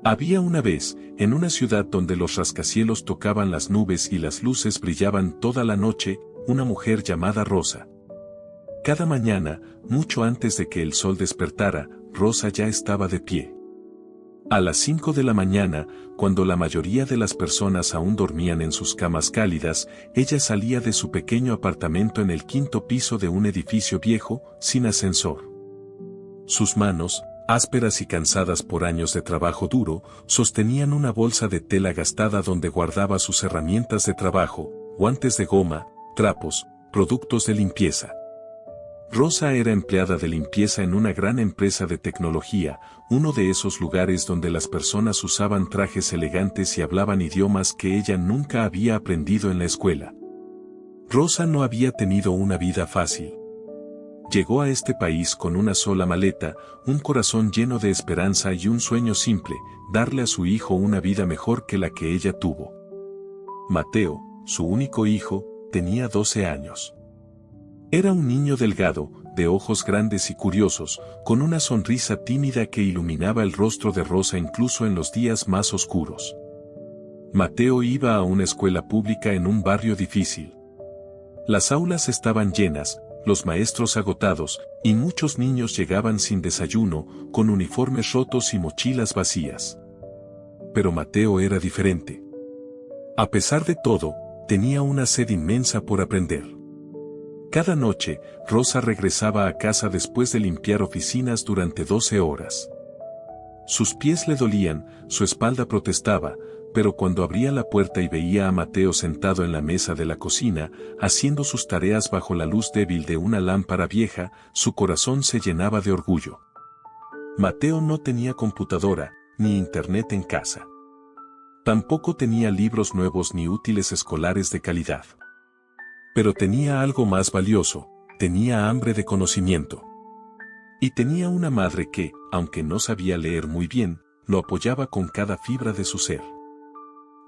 Había una vez, en una ciudad donde los rascacielos tocaban las nubes y las luces brillaban toda la noche, una mujer llamada Rosa. Cada mañana, mucho antes de que el sol despertara, Rosa ya estaba de pie. A las 5 de la mañana, cuando la mayoría de las personas aún dormían en sus camas cálidas, ella salía de su pequeño apartamento en el 5º piso de un edificio viejo, sin ascensor. Sus manos, ásperas y cansadas por años de trabajo duro, sostenían una bolsa de tela gastada donde guardaba sus herramientas de trabajo, guantes de goma, trapos, productos de limpieza. Rosa era empleada de limpieza en una gran empresa de tecnología, uno de esos lugares donde las personas usaban trajes elegantes y hablaban idiomas que ella nunca había aprendido en la escuela. Rosa no había tenido una vida fácil. Llegó a este país con una sola maleta, un corazón lleno de esperanza y un sueño simple, darle a su hijo una vida mejor que la que ella tuvo. Mateo, su único hijo, tenía 12 años. Era un niño delgado, de ojos grandes y curiosos, con una sonrisa tímida que iluminaba el rostro de Rosa incluso en los días más oscuros. Mateo iba a una escuela pública en un barrio difícil. Las aulas estaban llenas, los maestros agotados, y muchos niños llegaban sin desayuno, con uniformes rotos y mochilas vacías. Pero Mateo era diferente. A pesar de todo, tenía una sed inmensa por aprender. Cada noche, Rosa regresaba a casa después de limpiar oficinas durante 12 horas. Sus pies le dolían, su espalda protestaba, pero cuando abría la puerta y veía a Mateo sentado en la mesa de la cocina, haciendo sus tareas bajo la luz débil de una lámpara vieja, su corazón se llenaba de orgullo. Mateo no tenía computadora, ni internet en casa. Tampoco tenía libros nuevos ni útiles escolares de calidad. Pero tenía algo más valioso, tenía hambre de conocimiento. Y tenía una madre que, aunque no sabía leer muy bien, lo apoyaba con cada fibra de su ser.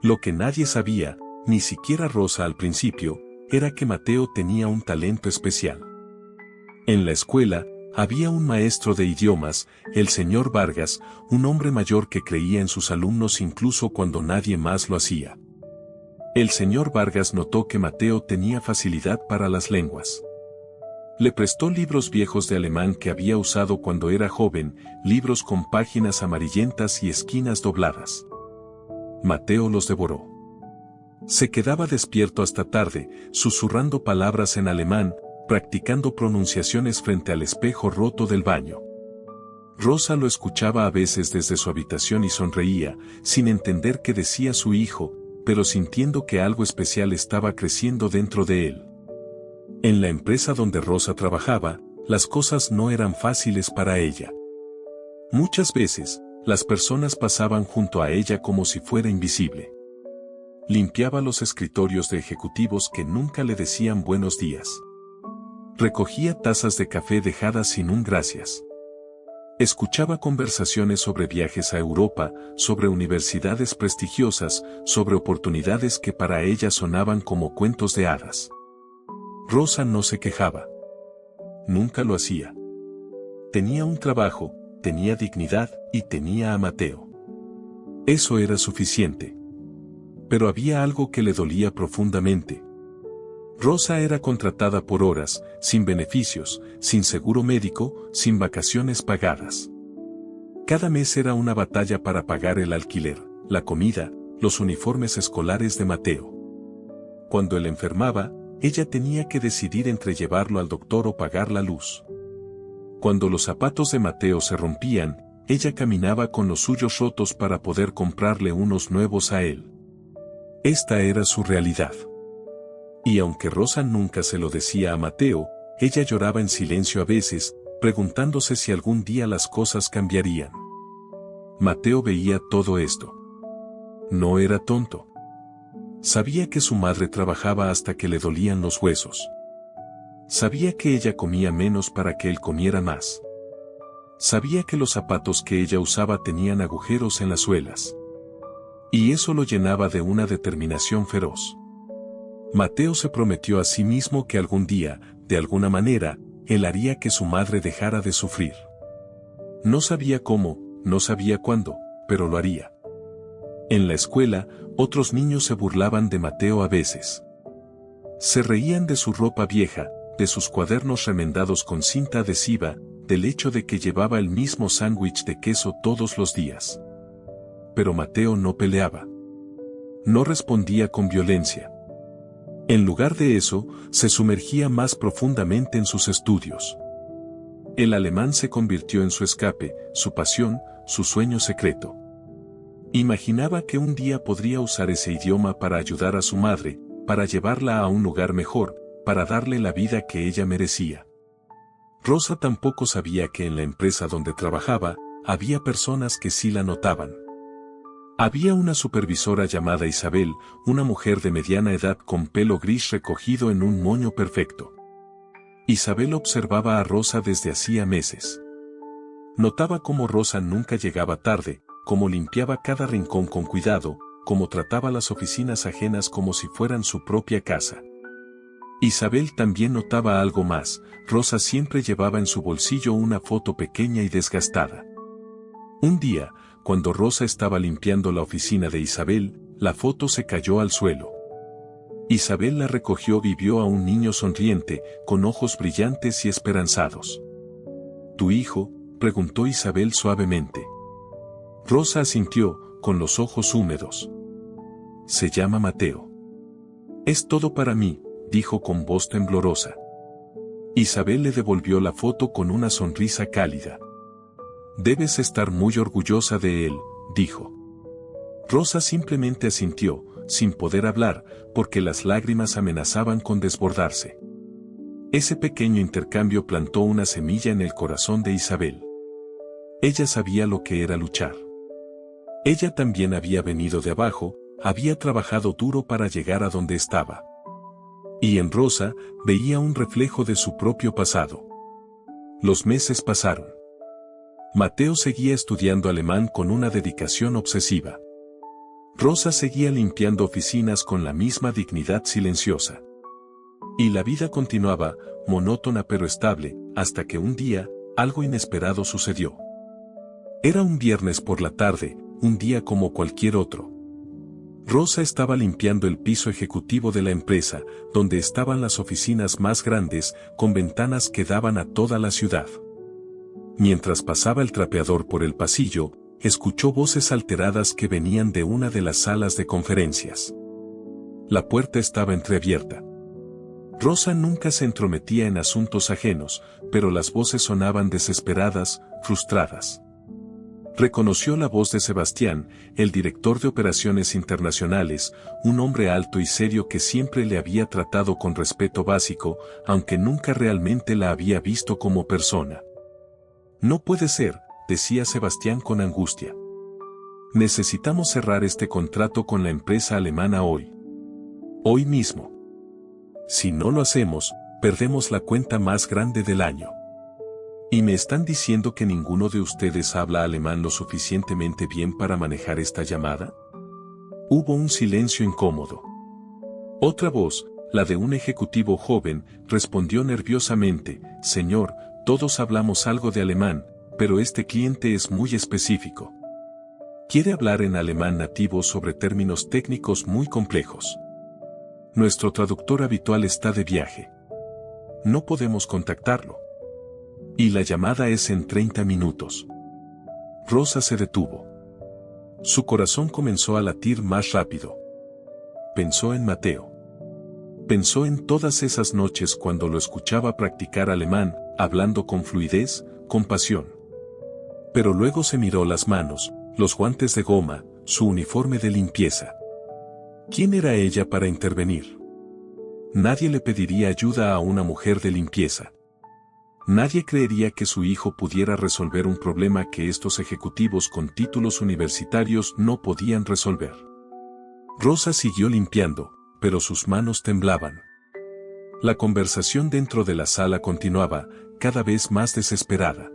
Lo que nadie sabía, ni siquiera Rosa al principio, era que Mateo tenía un talento especial. En la escuela, había un maestro de idiomas, el señor Vargas, un hombre mayor que creía en sus alumnos incluso cuando nadie más lo hacía. El señor Vargas notó que Mateo tenía facilidad para las lenguas. Le prestó libros viejos de alemán que había usado cuando era joven, libros con páginas amarillentas y esquinas dobladas. Mateo los devoró. Se quedaba despierto hasta tarde, susurrando palabras en alemán, practicando pronunciaciones frente al espejo roto del baño. Rosa lo escuchaba a veces desde su habitación y sonreía, sin entender qué decía su hijo, pero sintiendo que algo especial estaba creciendo dentro de él. En la empresa donde Rosa trabajaba, las cosas no eran fáciles para ella. Muchas veces, las personas pasaban junto a ella como si fuera invisible. Limpiaba los escritorios de ejecutivos que nunca le decían buenos días. Recogía tazas de café dejadas sin un gracias. Escuchaba conversaciones sobre viajes a Europa, sobre universidades prestigiosas, sobre oportunidades que para ella sonaban como cuentos de hadas. Rosa no se quejaba. Nunca lo hacía. Tenía un trabajo, tenía dignidad y tenía a Mateo. Eso era suficiente. Pero había algo que le dolía profundamente. Rosa era contratada por horas, sin beneficios, sin seguro médico, sin vacaciones pagadas. Cada mes era una batalla para pagar el alquiler, la comida, los uniformes escolares de Mateo. Cuando él enfermaba, ella tenía que decidir entre llevarlo al doctor o pagar la luz. Cuando los zapatos de Mateo se rompían, ella caminaba con los suyos rotos para poder comprarle unos nuevos a él. Esta era su realidad. Y aunque Rosa nunca se lo decía a Mateo, ella lloraba en silencio a veces, preguntándose si algún día las cosas cambiarían. Mateo veía todo esto. No era tonto. Sabía que su madre trabajaba hasta que le dolían los huesos. Sabía que ella comía menos para que él comiera más. Sabía que los zapatos que ella usaba tenían agujeros en las suelas. Y eso lo llenaba de una determinación feroz. Mateo se prometió a sí mismo que algún día, de alguna manera, él haría que su madre dejara de sufrir. No sabía cómo, no sabía cuándo, pero lo haría. En la escuela, otros niños se burlaban de Mateo a veces. Se reían de su ropa vieja, de sus cuadernos remendados con cinta adhesiva, del hecho de que llevaba el mismo sándwich de queso todos los días. Pero Mateo no peleaba. No respondía con violencia. En lugar de eso, se sumergía más profundamente en sus estudios. El alemán se convirtió en su escape, su pasión, su sueño secreto. Imaginaba que un día podría usar ese idioma para ayudar a su madre, para llevarla a un lugar mejor, para darle la vida que ella merecía. Rosa tampoco sabía que en la empresa donde trabajaba, había personas que sí la notaban. Había una supervisora llamada Isabel, una mujer de mediana edad con pelo gris recogido en un moño perfecto. Isabel observaba a Rosa desde hacía meses. Notaba cómo Rosa nunca llegaba tarde, cómo limpiaba cada rincón con cuidado, cómo trataba las oficinas ajenas como si fueran su propia casa. Isabel también notaba algo más: Rosa siempre llevaba en su bolsillo una foto pequeña y desgastada. Un día, cuando Rosa estaba limpiando la oficina de Isabel, la foto se cayó al suelo. Isabel la recogió y vio a un niño sonriente, con ojos brillantes y esperanzados. ¿Tu hijo?, preguntó Isabel suavemente. Rosa asintió, con los ojos húmedos. Se llama Mateo. Es todo para mí, dijo con voz temblorosa. Isabel le devolvió la foto con una sonrisa cálida. Debes estar muy orgullosa de él, dijo. Rosa simplemente asintió, sin poder hablar, porque las lágrimas amenazaban con desbordarse. Ese pequeño intercambio plantó una semilla en el corazón de Isabel. Ella sabía lo que era luchar. Ella también había venido de abajo, había trabajado duro para llegar a donde estaba. Y en Rosa veía un reflejo de su propio pasado. Los meses pasaron. Mateo seguía estudiando alemán con una dedicación obsesiva. Rosa seguía limpiando oficinas con la misma dignidad silenciosa. Y la vida continuaba, monótona pero estable, hasta que un día, algo inesperado sucedió. Era un viernes por la tarde, un día como cualquier otro. Rosa estaba limpiando el piso ejecutivo de la empresa, donde estaban las oficinas más grandes, con ventanas que daban a toda la ciudad. Mientras pasaba el trapeador por el pasillo, escuchó voces alteradas que venían de una de las salas de conferencias. La puerta estaba entreabierta. Rosa nunca se entrometía en asuntos ajenos, pero las voces sonaban desesperadas, frustradas. Reconoció la voz de Sebastián, el director de operaciones internacionales, un hombre alto y serio que siempre le había tratado con respeto básico, aunque nunca realmente la había visto como persona. No puede ser, decía Sebastián con angustia. Necesitamos cerrar este contrato con la empresa alemana hoy. Hoy mismo. Si no lo hacemos, perdemos la cuenta más grande del año. ¿Y me están diciendo que ninguno de ustedes habla alemán lo suficientemente bien para manejar esta llamada? Hubo un silencio incómodo. Otra voz, la de un ejecutivo joven, respondió nerviosamente: Señor, todos hablamos algo de alemán, pero este cliente es muy específico. Quiere hablar en alemán nativo sobre términos técnicos muy complejos. Nuestro traductor habitual está de viaje. No podemos contactarlo. Y la llamada es en 30 minutos. Rosa se detuvo. Su corazón comenzó a latir más rápido. Pensó en Mateo. Pensó en todas esas noches cuando lo escuchaba practicar alemán, hablando con fluidez, con pasión. Pero luego se miró las manos, los guantes de goma, su uniforme de limpieza. ¿Quién era ella para intervenir? Nadie le pediría ayuda a una mujer de limpieza. Nadie creería que su hijo pudiera resolver un problema que estos ejecutivos con títulos universitarios no podían resolver. Rosa siguió limpiando, pero sus manos temblaban. La conversación dentro de la sala continuaba, cada vez más desesperada.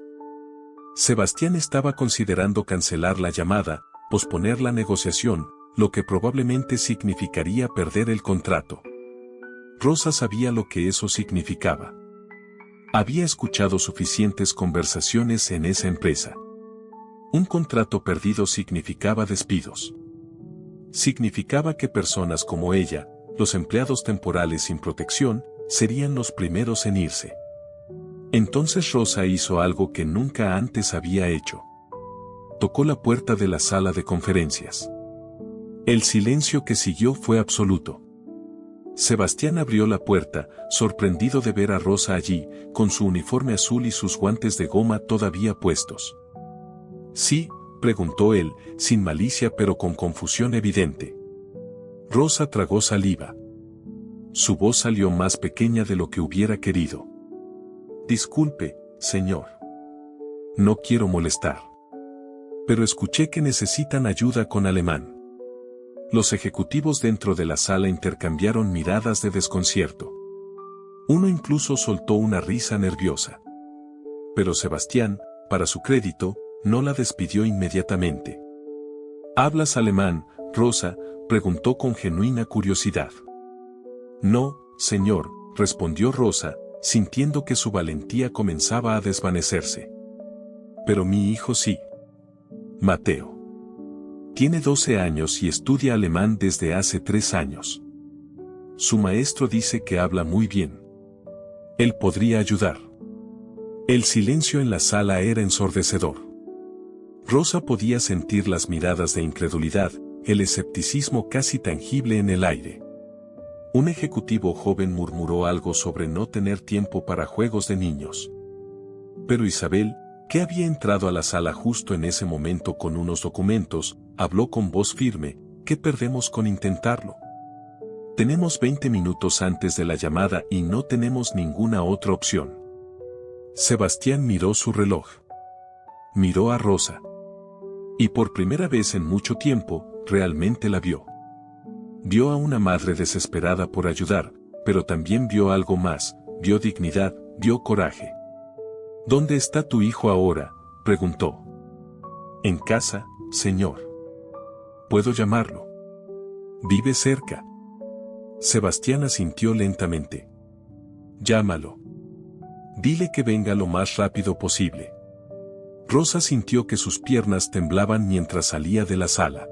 Sebastián estaba considerando cancelar la llamada, posponer la negociación, lo que probablemente significaría perder el contrato. Rosa sabía lo que eso significaba. Había escuchado suficientes conversaciones en esa empresa. Un contrato perdido significaba despidos. Significaba que personas como ella, los empleados temporales sin protección, serían los primeros en irse. Entonces Rosa hizo algo que nunca antes había hecho. Tocó la puerta de la sala de conferencias. El silencio que siguió fue absoluto. Sebastián abrió la puerta, sorprendido de ver a Rosa allí, con su uniforme azul y sus guantes de goma todavía puestos. «¿Sí?», preguntó él, sin malicia pero con confusión evidente. Rosa tragó saliva. Su voz salió más pequeña de lo que hubiera querido. «Disculpe, señor. No quiero molestar. Pero escuché que necesitan ayuda con Alemán». Los ejecutivos dentro de la sala intercambiaron miradas de desconcierto. Uno incluso soltó una risa nerviosa. Pero Sebastián, para su crédito, no la despidió inmediatamente. «¿Hablas alemán, Rosa?», preguntó con genuina curiosidad. «No, señor», respondió Rosa, sintiendo que su valentía comenzaba a desvanecerse. «Pero mi hijo sí. Mateo. Tiene 12 años y estudia alemán desde hace 3 años. Su maestro dice que habla muy bien. Él podría ayudar». El silencio en la sala era ensordecedor. Rosa podía sentir las miradas de incredulidad, el escepticismo casi tangible en el aire. Un ejecutivo joven murmuró algo sobre no tener tiempo para juegos de niños. Pero Isabel, que había entrado a la sala justo en ese momento con unos documentos, habló con voz firme: «¿Qué perdemos con intentarlo? Tenemos 20 minutos antes de la llamada y no tenemos ninguna otra opción». Sebastián miró su reloj. Miró a Rosa. Y por primera vez en mucho tiempo, realmente la vio. Vio a una madre desesperada por ayudar, pero también vio algo más, vio dignidad, vio coraje. «¿Dónde está tu hijo ahora?», preguntó. «En casa, señor». «¿Puedo llamarlo?». «Vive cerca». Sebastián asintió lentamente. «Llámalo. Dile que venga lo más rápido posible». Rosa sintió que sus piernas temblaban mientras salía de la sala.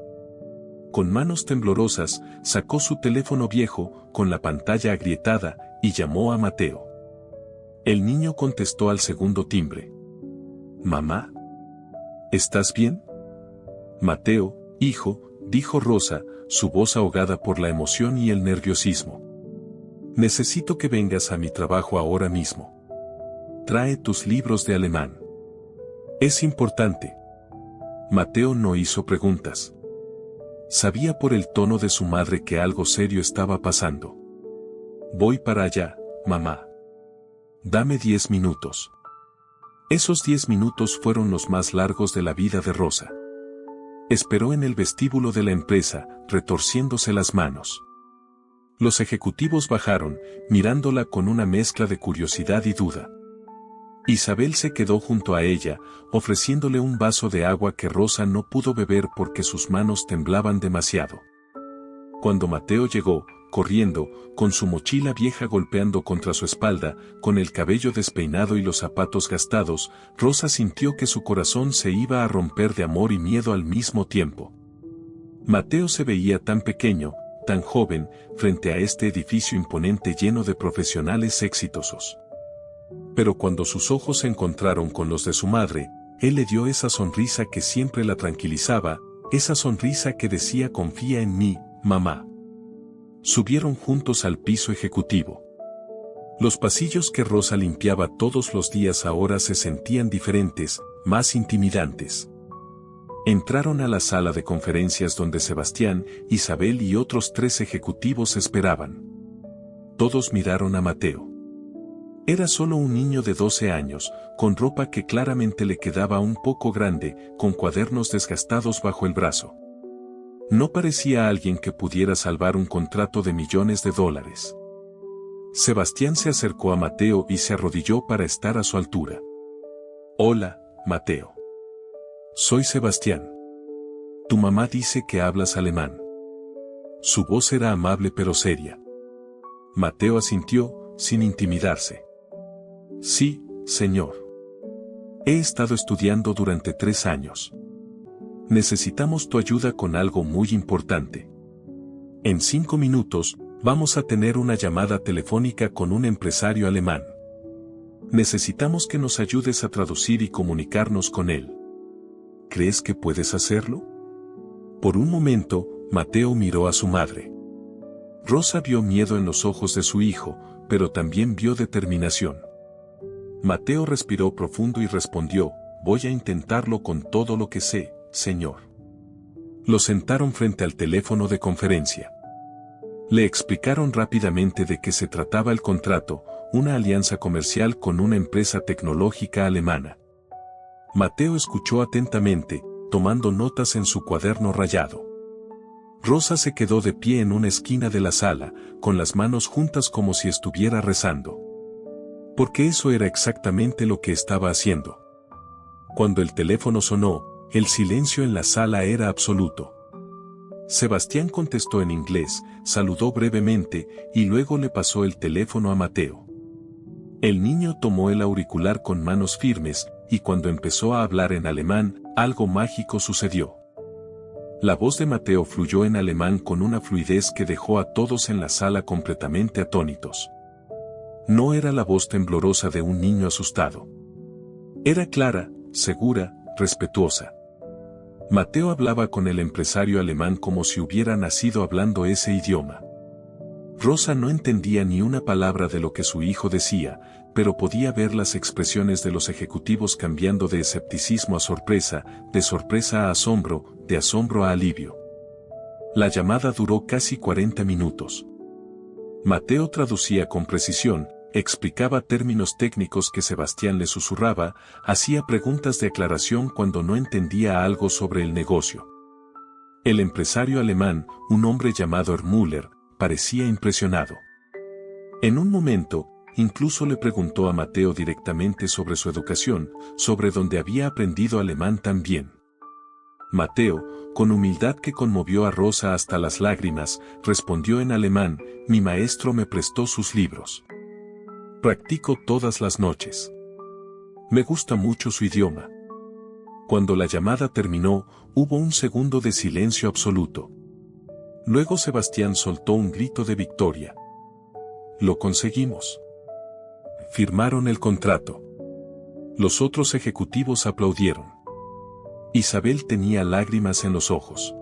Con manos temblorosas, sacó su teléfono viejo, con la pantalla agrietada, y llamó a Mateo. El niño contestó al segundo timbre. «Mamá. ¿Estás bien?». «Mateo, hijo», dijo Rosa, su voz ahogada por la emoción y el nerviosismo. «Necesito que vengas a mi trabajo ahora mismo. Trae tus libros de alemán. Es importante». Mateo no hizo preguntas. Sabía por el tono de su madre que algo serio estaba pasando. «Voy para allá, mamá. Dame 10 minutos». Esos 10 minutos fueron los más largos de la vida de Rosa. Esperó en el vestíbulo de la empresa, retorciéndose las manos. Los ejecutivos bajaron, mirándola con una mezcla de curiosidad y duda. Isabel se quedó junto a ella, ofreciéndole un vaso de agua que Rosa no pudo beber porque sus manos temblaban demasiado. Cuando Mateo llegó, corriendo, con su mochila vieja golpeando contra su espalda, con el cabello despeinado y los zapatos gastados, Rosa sintió que su corazón se iba a romper de amor y miedo al mismo tiempo. Mateo se veía tan pequeño, tan joven, frente a este edificio imponente lleno de profesionales exitosos. Pero cuando sus ojos se encontraron con los de su madre, él le dio esa sonrisa que siempre la tranquilizaba, esa sonrisa que decía: «Confía en mí, mamá». Subieron juntos al piso ejecutivo. Los pasillos que Rosa limpiaba todos los días ahora se sentían diferentes, más intimidantes. Entraron a la sala de conferencias donde Sebastián, Isabel y otros 3 ejecutivos esperaban. Todos miraron a Mateo. Era solo un niño de 12 años, con ropa que claramente le quedaba un poco grande, con cuadernos desgastados bajo el brazo. No parecía alguien que pudiera salvar un contrato de millones de dólares. Sebastián se acercó a Mateo y se arrodilló para estar a su altura. «Hola, Mateo. Soy Sebastián. Tu mamá dice que hablas alemán». Su voz era amable pero seria. Mateo asintió, sin intimidarse. «Sí, señor. He estado estudiando durante 3 años». Necesitamos tu ayuda con algo muy importante. En 5 minutos, vamos a tener una llamada telefónica con un empresario alemán. Necesitamos que nos ayudes a traducir y comunicarnos con él. ¿Crees que puedes hacerlo? Por un momento, Mateo miró a su madre. Rosa vio miedo en los ojos de su hijo, pero también vio determinación. Mateo respiró profundo y respondió, voy a intentarlo con todo lo que sé, señor. Lo sentaron frente al teléfono de conferencia. Le explicaron rápidamente de qué se trataba el contrato, una alianza comercial con una empresa tecnológica alemana. Mateo escuchó atentamente, tomando notas en su cuaderno rayado. Rosa se quedó de pie en una esquina de la sala, con las manos juntas como si estuviera rezando. Porque eso era exactamente lo que estaba haciendo. Cuando el teléfono sonó, el silencio en la sala era absoluto. Sebastián contestó en inglés, saludó brevemente y luego le pasó el teléfono a Mateo. El niño tomó el auricular con manos firmes y cuando empezó a hablar en alemán, algo mágico sucedió. La voz de Mateo fluyó en alemán con una fluidez que dejó a todos en la sala completamente atónitos. No era la voz temblorosa de un niño asustado. Era clara, segura, respetuosa. Mateo hablaba con el empresario alemán como si hubiera nacido hablando ese idioma. Rosa no entendía ni una palabra de lo que su hijo decía, pero podía ver las expresiones de los ejecutivos cambiando de escepticismo a sorpresa, de sorpresa a asombro, de asombro a alivio. La llamada duró casi 40 minutos. Mateo traducía con precisión, explicaba términos técnicos que Sebastián le susurraba, hacía preguntas de aclaración cuando no entendía algo sobre el negocio. El empresario alemán, un hombre llamado Müller, parecía impresionado. En un momento, incluso le preguntó a Mateo directamente sobre su educación, sobre dónde había aprendido alemán tan bien. Mateo, con humildad que conmovió a Rosa hasta las lágrimas, respondió en alemán, mi maestro me prestó sus libros. Practico todas las noches. Me gusta mucho su idioma. Cuando la llamada terminó, hubo un segundo de silencio absoluto. Luego Sebastián soltó un grito de victoria. Lo conseguimos. Firmaron el contrato. Los otros ejecutivos aplaudieron. Isabel tenía lágrimas en los ojos.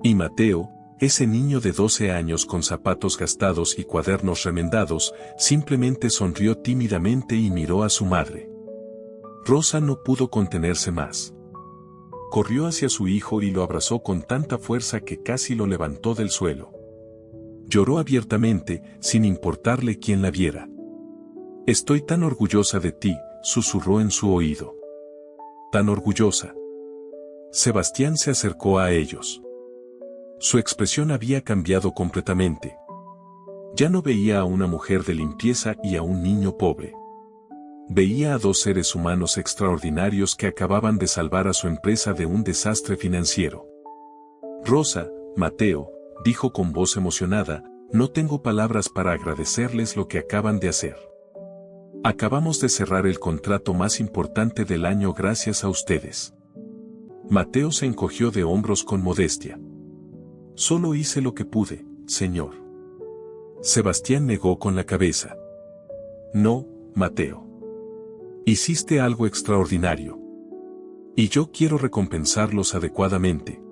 Y Mateo, ese niño de 12 años con zapatos gastados y cuadernos remendados, simplemente sonrió tímidamente y miró a su madre. Rosa no pudo contenerse más. Corrió hacia su hijo y lo abrazó con tanta fuerza que casi lo levantó del suelo. Lloró abiertamente, sin importarle quién la viera. Estoy tan orgullosa de ti, susurró en su oído. Tan orgullosa. Sebastián se acercó a ellos. Su expresión había cambiado completamente. Ya no veía a una mujer de limpieza y a un niño pobre. Veía a dos seres humanos extraordinarios que acababan de salvar a su empresa de un desastre financiero. Rosa, Mateo, dijo con voz emocionada, no tengo palabras para agradecerles lo que acaban de hacer. Acabamos de cerrar el contrato más importante del año gracias a ustedes. Mateo se encogió de hombros con modestia. Solo hice lo que pude, señor. Sebastián negó con la cabeza. No, Mateo. Hiciste algo extraordinario. Y yo quiero recompensarlos adecuadamente.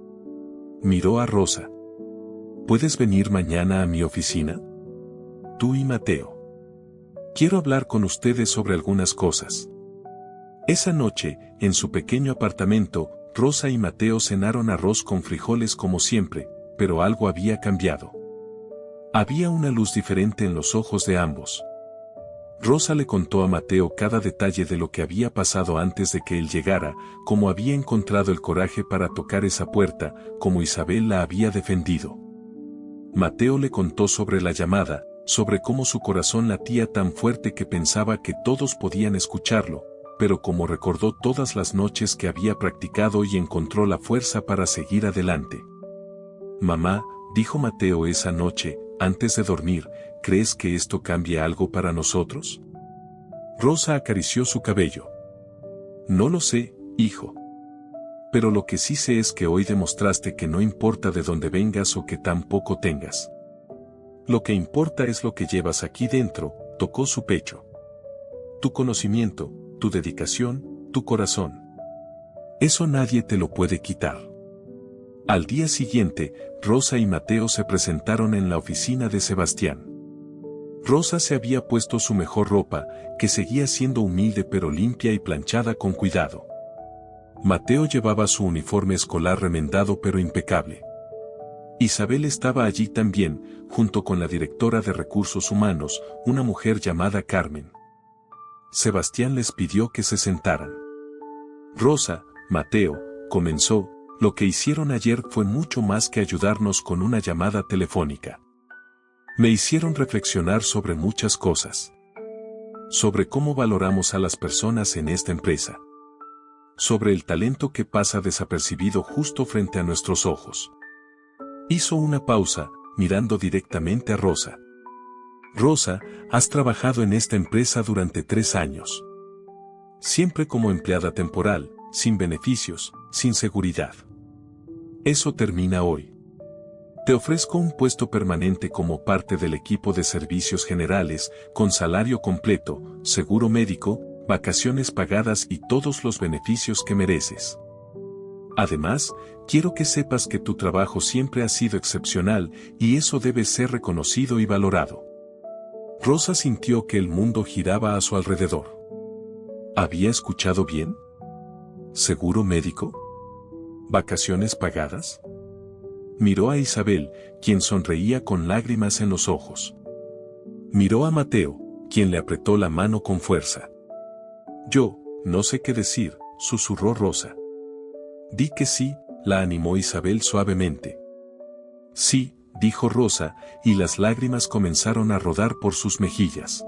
Miró a Rosa. ¿Puedes venir mañana a mi oficina? Tú y Mateo. Quiero hablar con ustedes sobre algunas cosas. Esa noche, en su pequeño apartamento, Rosa y Mateo cenaron arroz con frijoles como siempre, pero algo había cambiado. Había una luz diferente en los ojos de ambos. Rosa le contó a Mateo cada detalle de lo que había pasado antes de que él llegara, cómo había encontrado el coraje para tocar esa puerta, cómo Isabel la había defendido. Mateo le contó sobre la llamada, sobre cómo su corazón latía tan fuerte que pensaba que todos podían escucharlo, pero como recordó todas las noches que había practicado y encontró la fuerza para seguir adelante. Mamá, dijo Mateo esa noche, antes de dormir, ¿crees que esto cambie algo para nosotros? Rosa acarició su cabello. No lo sé, hijo. Pero lo que sí sé es que hoy demostraste que no importa de dónde vengas o que tan poco tengas. Lo que importa es lo que llevas aquí dentro, tocó su pecho. Tu conocimiento, tu dedicación, tu corazón. Eso nadie te lo puede quitar. Al día siguiente, Rosa y Mateo se presentaron en la oficina de Sebastián. Rosa se había puesto su mejor ropa, que seguía siendo humilde pero limpia y planchada con cuidado. Mateo llevaba su uniforme escolar remendado pero impecable. Isabel estaba allí también, junto con la directora de Recursos Humanos, una mujer llamada Carmen. Sebastián les pidió que se sentaran. Rosa, Mateo, comenzó, lo que hicieron ayer fue mucho más que ayudarnos con una llamada telefónica. Me hicieron reflexionar sobre muchas cosas. Sobre cómo valoramos a las personas en esta empresa. Sobre el talento que pasa desapercibido justo frente a nuestros ojos. Hizo una pausa, mirando directamente a Rosa. Rosa, has trabajado en esta empresa durante 3 años. Siempre como empleada temporal, sin beneficios, sin seguridad. Eso termina hoy. Te ofrezco un puesto permanente como parte del equipo de servicios generales, con salario completo, seguro médico, vacaciones pagadas y todos los beneficios que mereces. Además, quiero que sepas que tu trabajo siempre ha sido excepcional y eso debe ser reconocido y valorado. Rosa sintió que el mundo giraba a su alrededor. ¿Había escuchado bien? ¿Seguro médico? ¿Vacaciones pagadas? Miró a Isabel, quien sonreía con lágrimas en los ojos. Miró a Mateo, quien le apretó la mano con fuerza. Yo, no sé qué decir, susurró Rosa. Di que sí, la animó Isabel suavemente. Sí, dijo Rosa, y las lágrimas comenzaron a rodar por sus mejillas.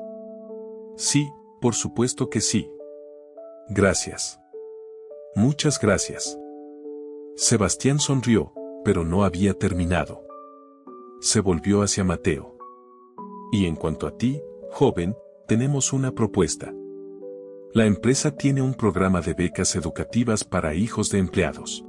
Sí, por supuesto que sí. Gracias. Muchas gracias. Sebastián sonrió, pero no había terminado. Se volvió hacia Mateo. Y en cuanto a ti, joven, tenemos una propuesta. La empresa tiene un programa de becas educativas para hijos de empleados.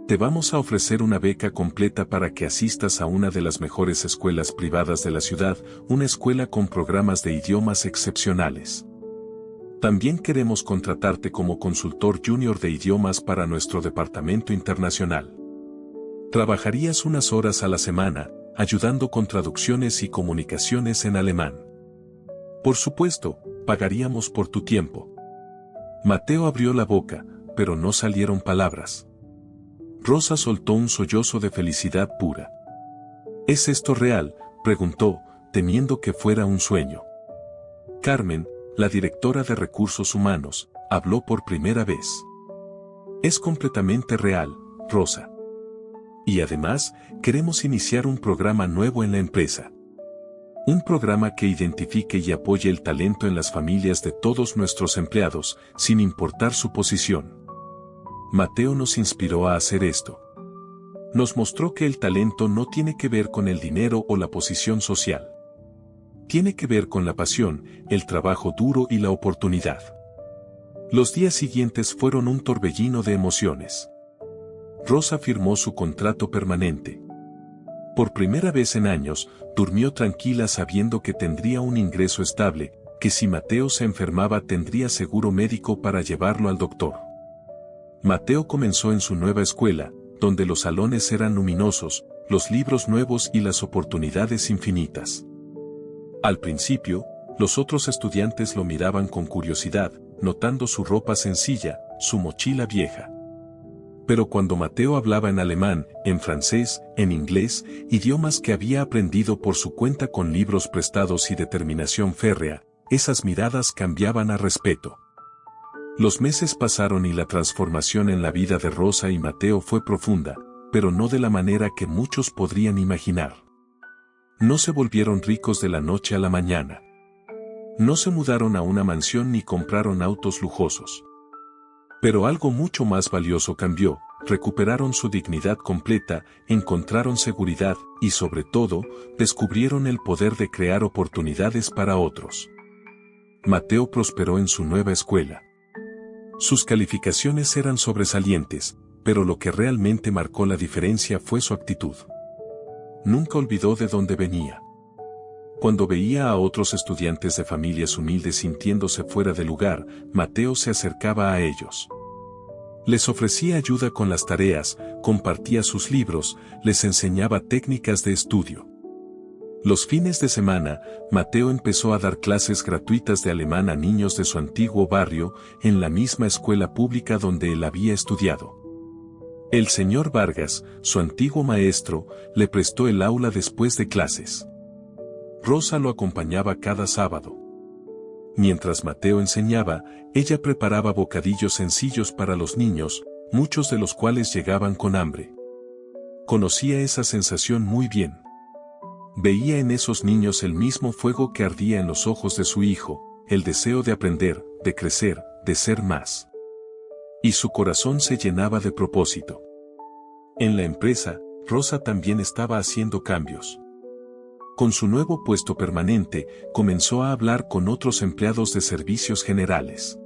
Te vamos a ofrecer una beca completa para que asistas a una de las mejores escuelas privadas de la ciudad, una escuela con programas de idiomas excepcionales. También queremos contratarte como consultor junior de idiomas para nuestro departamento internacional. Trabajarías unas horas a la semana, ayudando con traducciones y comunicaciones en alemán. Por supuesto, pagaríamos por tu tiempo. Mateo abrió la boca, pero no salieron palabras. Rosa soltó un sollozo de felicidad pura. ¿Es esto real?, preguntó, temiendo que fuera un sueño. Carmen, la directora de Recursos Humanos, habló por primera vez. Es completamente real, Rosa. Y además, queremos iniciar un programa nuevo en la empresa. Un programa que identifique y apoye el talento en las familias de todos nuestros empleados, sin importar su posición. Mateo nos inspiró a hacer esto. Nos mostró que el talento no tiene que ver con el dinero o la posición social. Tiene que ver con la pasión, el trabajo duro y la oportunidad. Los días siguientes fueron un torbellino de emociones. Rosa firmó su contrato permanente. Por primera vez en años, durmió tranquila sabiendo que tendría un ingreso estable, que si Mateo se enfermaba tendría seguro médico para llevarlo al doctor. Mateo comenzó en su nueva escuela, donde los salones eran luminosos, los libros nuevos y las oportunidades infinitas. Al principio, los otros estudiantes lo miraban con curiosidad, notando su ropa sencilla, su mochila vieja. Pero cuando Mateo hablaba en alemán, en francés, en inglés, idiomas que había aprendido por su cuenta con libros prestados y determinación férrea, esas miradas cambiaban a respeto. Los meses pasaron y la transformación en la vida de Rosa y Mateo fue profunda, pero no de la manera que muchos podrían imaginar. No se volvieron ricos de la noche a la mañana. No se mudaron a una mansión ni compraron autos lujosos. Pero algo mucho más valioso cambió, recuperaron su dignidad completa, encontraron seguridad y sobre todo, descubrieron el poder de crear oportunidades para otros. Mateo prosperó en su nueva escuela. Sus calificaciones eran sobresalientes, pero lo que realmente marcó la diferencia fue su actitud. Nunca olvidó de dónde venía. Cuando veía a otros estudiantes de familias humildes sintiéndose fuera de lugar, Mateo se acercaba a ellos. Les ofrecía ayuda con las tareas, compartía sus libros, les enseñaba técnicas de estudio. Los fines de semana, Mateo empezó a dar clases gratuitas de alemán a niños de su antiguo barrio, en la misma escuela pública donde él había estudiado. El señor Vargas, su antiguo maestro, le prestó el aula después de clases. Rosa lo acompañaba cada sábado. Mientras Mateo enseñaba, ella preparaba bocadillos sencillos para los niños, muchos de los cuales llegaban con hambre. Conocía esa sensación muy bien. Veía en esos niños el mismo fuego que ardía en los ojos de su hijo, el deseo de aprender, de crecer, de ser más. Y su corazón se llenaba de propósito. En la empresa, Rosa también estaba haciendo cambios. Con su nuevo puesto permanente, comenzó a hablar con otros empleados de servicios generales.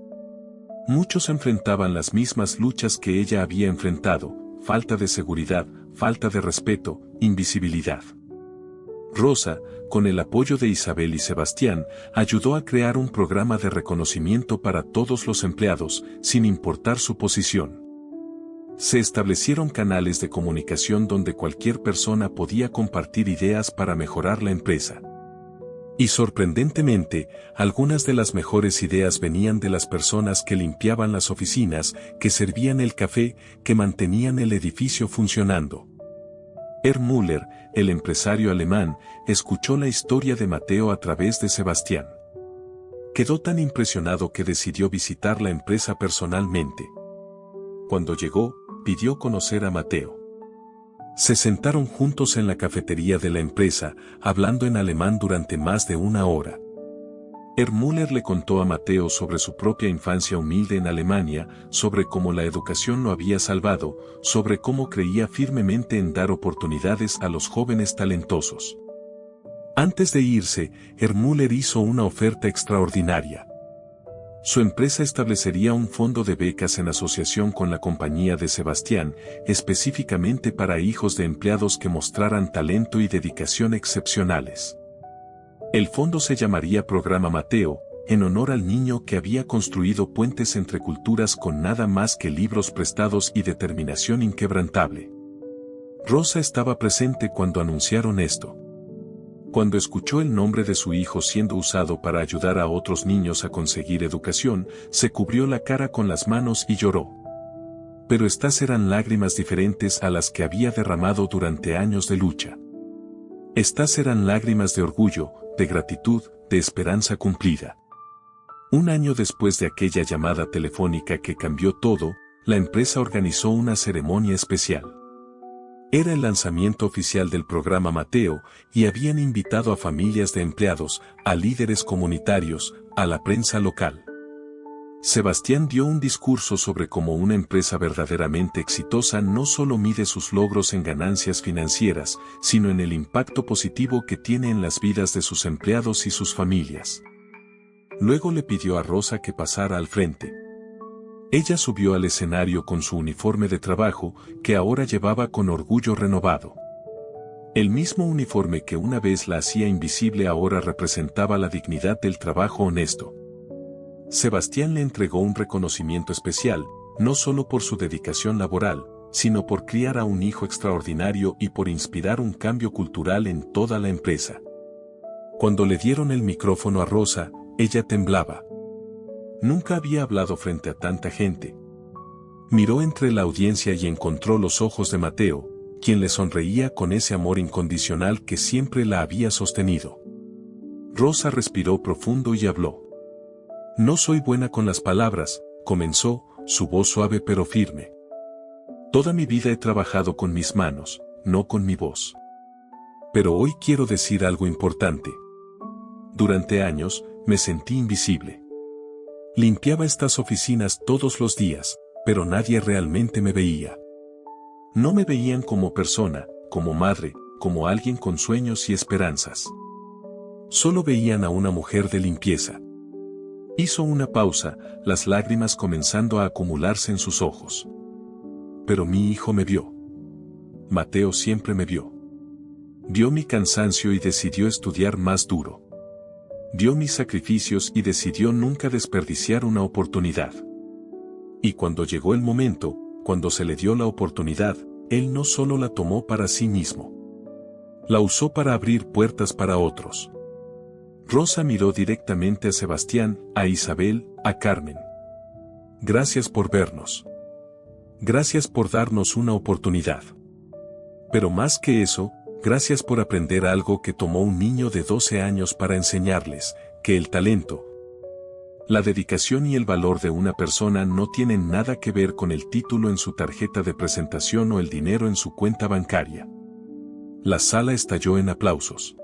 Muchos enfrentaban las mismas luchas que ella había enfrentado: falta de seguridad, falta de respeto, invisibilidad. Rosa, con el apoyo de Isabel y Sebastián, ayudó a crear un programa de reconocimiento para todos los empleados, sin importar su posición. Se establecieron canales de comunicación donde cualquier persona podía compartir ideas para mejorar la empresa. Y sorprendentemente, algunas de las mejores ideas venían de las personas que limpiaban las oficinas, que servían el café, que mantenían el edificio funcionando. Müller, el empresario alemán, escuchó la historia de Mateo a través de Sebastián. Quedó tan impresionado que decidió visitar la empresa personalmente. Cuando llegó, pidió conocer a Mateo. Se sentaron juntos en la cafetería de la empresa, hablando en alemán durante más de una hora. Müller le contó a Mateo sobre su propia infancia humilde en Alemania, sobre cómo la educación lo había salvado, sobre cómo creía firmemente en dar oportunidades a los jóvenes talentosos. Antes de irse, Müller hizo una oferta extraordinaria. Su empresa establecería un fondo de becas en asociación con la compañía de Sebastián, específicamente para hijos de empleados que mostraran talento y dedicación excepcionales. El fondo se llamaría Programa Mateo, en honor al niño que había construido puentes entre culturas con nada más que libros prestados y determinación inquebrantable. Rosa estaba presente cuando anunciaron esto. Cuando escuchó el nombre de su hijo siendo usado para ayudar a otros niños a conseguir educación, se cubrió la cara con las manos y lloró. Pero estas eran lágrimas diferentes a las que había derramado durante años de lucha. Estas eran lágrimas de orgullo, de gratitud, de esperanza cumplida. Un año después de aquella llamada telefónica que cambió todo, la empresa organizó una ceremonia especial. Era el lanzamiento oficial del programa Mateo, y habían invitado a familias de empleados, a líderes comunitarios, a la prensa local. Sebastián dio un discurso sobre cómo una empresa verdaderamente exitosa no solo mide sus logros en ganancias financieras, sino en el impacto positivo que tiene en las vidas de sus empleados y sus familias. Luego le pidió a Rosa que pasara al frente. Ella subió al escenario con su uniforme de trabajo, que ahora llevaba con orgullo renovado. El mismo uniforme que una vez la hacía invisible ahora representaba la dignidad del trabajo honesto. Sebastián le entregó un reconocimiento especial, no solo por su dedicación laboral, sino por criar a un hijo extraordinario y por inspirar un cambio cultural en toda la empresa. Cuando le dieron el micrófono a Rosa, ella temblaba. Nunca había hablado frente a tanta gente. Miró entre la audiencia y encontró los ojos de Mateo, quien le sonreía con ese amor incondicional que siempre la había sostenido. Rosa respiró profundo y habló. No soy buena con las palabras, comenzó, su voz suave pero firme. Toda mi vida he trabajado con mis manos, no con mi voz. Pero hoy quiero decir algo importante. Durante años, me sentí invisible. Limpiaba estas oficinas todos los días, pero nadie realmente me veía. No me veían como persona, como madre, como alguien con sueños y esperanzas. Solo veían a una mujer de limpieza. Hizo una pausa, las lágrimas comenzando a acumularse en sus ojos. Pero mi hijo me vio. Mateo siempre me vio. Vio mi cansancio y decidió estudiar más duro. Vio mis sacrificios y decidió nunca desperdiciar una oportunidad. Y cuando llegó el momento, cuando se le dio la oportunidad, él no solo la tomó para sí mismo. La usó para abrir puertas para otros. Rosa miró directamente a Sebastián, a Isabel, a Carmen. Gracias por vernos. Gracias por darnos una oportunidad. Pero más que eso, gracias por aprender algo que tomó un niño de 12 años para enseñarles, que el talento, la dedicación y el valor de una persona no tienen nada que ver con el título en su tarjeta de presentación o el dinero en su cuenta bancaria. La sala estalló en aplausos.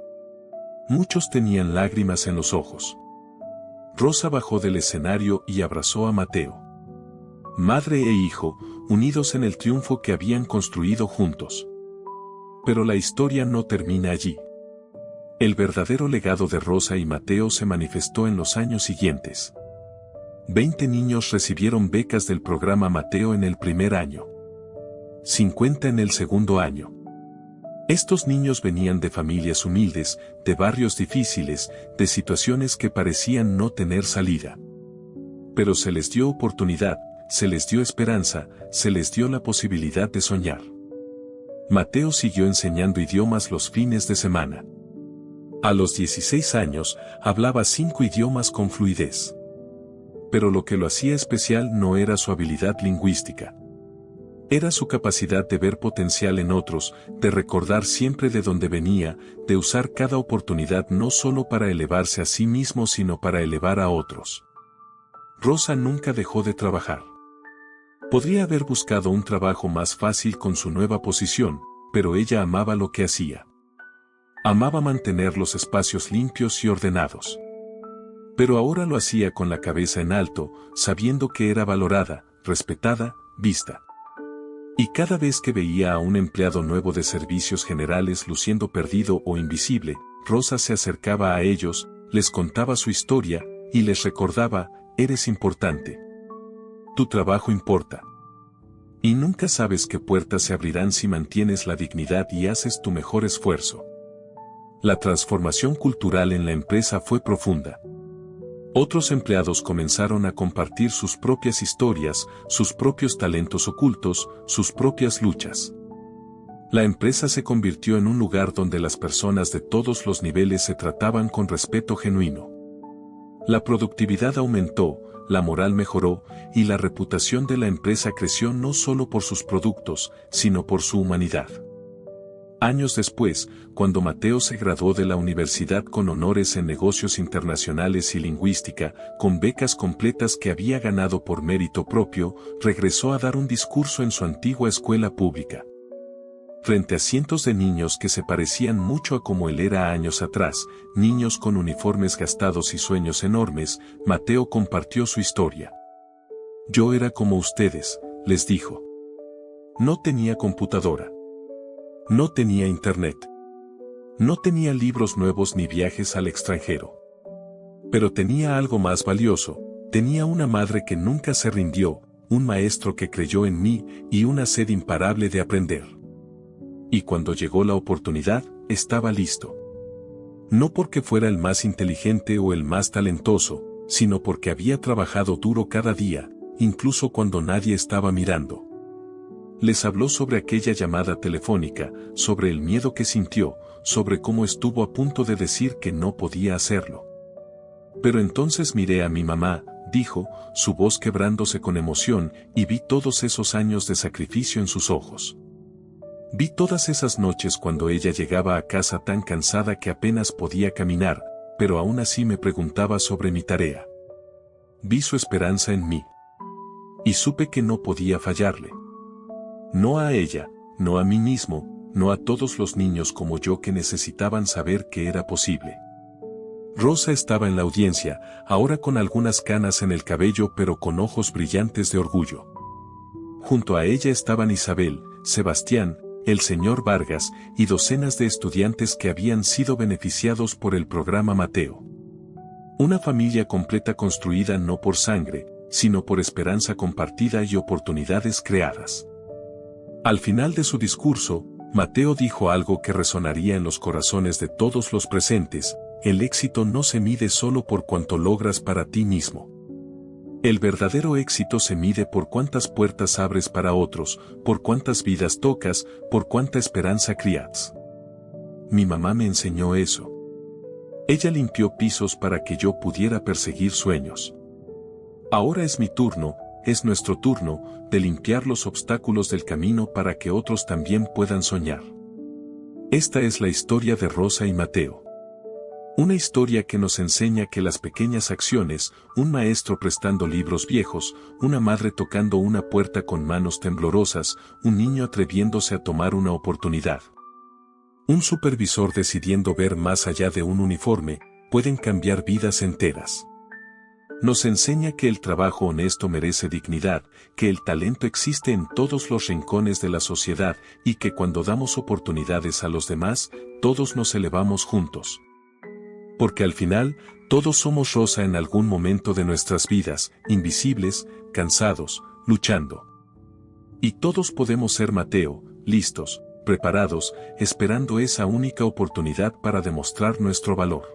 Muchos tenían lágrimas en los ojos. Rosa bajó del escenario y abrazó a Mateo. Madre e hijo, unidos en el triunfo que habían construido juntos. Pero la historia no termina allí. El verdadero legado de Rosa y Mateo se manifestó en los años siguientes. 20 niños recibieron becas del programa Mateo en el primer año. 50 en el segundo año. Estos niños venían de familias humildes, de barrios difíciles, de situaciones que parecían no tener salida. Pero se les dio oportunidad, se les dio esperanza, se les dio la posibilidad de soñar. Mateo siguió enseñando idiomas los fines de semana. A los 16 años, hablaba 5 idiomas con fluidez. Pero lo que lo hacía especial no era su habilidad lingüística. Era su capacidad de ver potencial en otros, de recordar siempre de dónde venía, de usar cada oportunidad no solo para elevarse a sí mismo sino para elevar a otros. Rosa nunca dejó de trabajar. Podría haber buscado un trabajo más fácil con su nueva posición, pero ella amaba lo que hacía. Amaba mantener los espacios limpios y ordenados. Pero ahora lo hacía con la cabeza en alto, sabiendo que era valorada, respetada, vista. Y cada vez que veía a un empleado nuevo de servicios generales luciendo perdido o invisible, Rosa se acercaba a ellos, les contaba su historia, y les recordaba, eres importante. Tu trabajo importa. Y nunca sabes qué puertas se abrirán si mantienes la dignidad y haces tu mejor esfuerzo. La transformación cultural en la empresa fue profunda. Otros empleados comenzaron a compartir sus propias historias, sus propios talentos ocultos, sus propias luchas. La empresa se convirtió en un lugar donde las personas de todos los niveles se trataban con respeto genuino. La productividad aumentó, la moral mejoró, y la reputación de la empresa creció no solo por sus productos, sino por su humanidad. Años después, cuando Mateo se graduó de la universidad con honores en negocios internacionales y lingüística, con becas completas que había ganado por mérito propio, regresó a dar un discurso en su antigua escuela pública. Frente a cientos de niños que se parecían mucho a como él era años atrás, niños con uniformes gastados y sueños enormes, Mateo compartió su historia. Yo era como ustedes, les dijo. No tenía computadora. No tenía internet. No tenía libros nuevos ni viajes al extranjero. Pero tenía algo más valioso, tenía una madre que nunca se rindió, un maestro que creyó en mí y una sed imparable de aprender. Y cuando llegó la oportunidad, estaba listo. No porque fuera el más inteligente o el más talentoso, sino porque había trabajado duro cada día, incluso cuando nadie estaba mirando. Les habló sobre aquella llamada telefónica, sobre el miedo que sintió, sobre cómo estuvo a punto de decir que no podía hacerlo. Pero entonces miré a mi mamá, dijo, su voz quebrándose con emoción, y vi todos esos años de sacrificio en sus ojos. Vi todas esas noches cuando ella llegaba a casa tan cansada que apenas podía caminar, pero aún así me preguntaba sobre mi tarea. Vi su esperanza en mí. Y supe que no podía fallarle. No a ella, no a mí mismo, no a todos los niños como yo que necesitaban saber que era posible. Rosa estaba en la audiencia, ahora con algunas canas en el cabello pero con ojos brillantes de orgullo. Junto a ella estaban Isabel, Sebastián, el señor Vargas y docenas de estudiantes que habían sido beneficiados por el programa Mateo. Una familia completa construida no por sangre, sino por esperanza compartida y oportunidades creadas. Al final de su discurso, Mateo dijo algo que resonaría en los corazones de todos los presentes: el éxito no se mide solo por cuánto logras para ti mismo. El verdadero éxito se mide por cuántas puertas abres para otros, por cuántas vidas tocas, por cuánta esperanza crías. Mi mamá me enseñó eso. Ella limpió pisos para que yo pudiera perseguir sueños. Ahora es mi turno, es nuestro turno, de limpiar los obstáculos del camino para que otros también puedan soñar. Esta es la historia de Rosa y Mateo. Una historia que nos enseña que las pequeñas acciones, un maestro prestando libros viejos, una madre tocando una puerta con manos temblorosas, un niño atreviéndose a tomar una oportunidad, un supervisor decidiendo ver más allá de un uniforme, pueden cambiar vidas enteras. Nos enseña que el trabajo honesto merece dignidad, que el talento existe en todos los rincones de la sociedad y que cuando damos oportunidades a los demás, todos nos elevamos juntos. Porque al final, todos somos Rosa en algún momento de nuestras vidas, invisibles, cansados, luchando. Y todos podemos ser Mateo, listos, preparados, esperando esa única oportunidad para demostrar nuestro valor.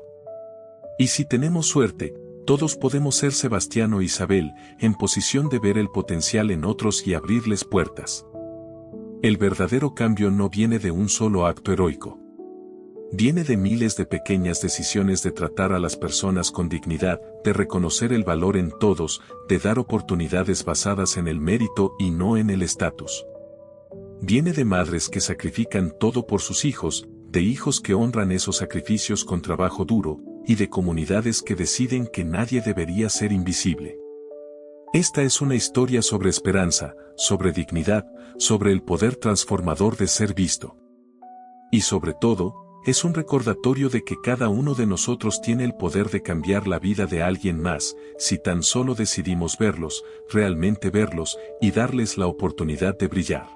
Y si tenemos suerte, todos podemos ser Sebastián o Isabel, en posición de ver el potencial en otros y abrirles puertas. El verdadero cambio no viene de un solo acto heroico. Viene de miles de pequeñas decisiones de tratar a las personas con dignidad, de reconocer el valor en todos, de dar oportunidades basadas en el mérito y no en el estatus. Viene de madres que sacrifican todo por sus hijos, de hijos que honran esos sacrificios con trabajo duro, y de comunidades que deciden que nadie debería ser invisible. Esta es una historia sobre esperanza, sobre dignidad, sobre el poder transformador de ser visto. Y sobre todo, es un recordatorio de que cada uno de nosotros tiene el poder de cambiar la vida de alguien más, si tan solo decidimos verlos, realmente verlos, y darles la oportunidad de brillar.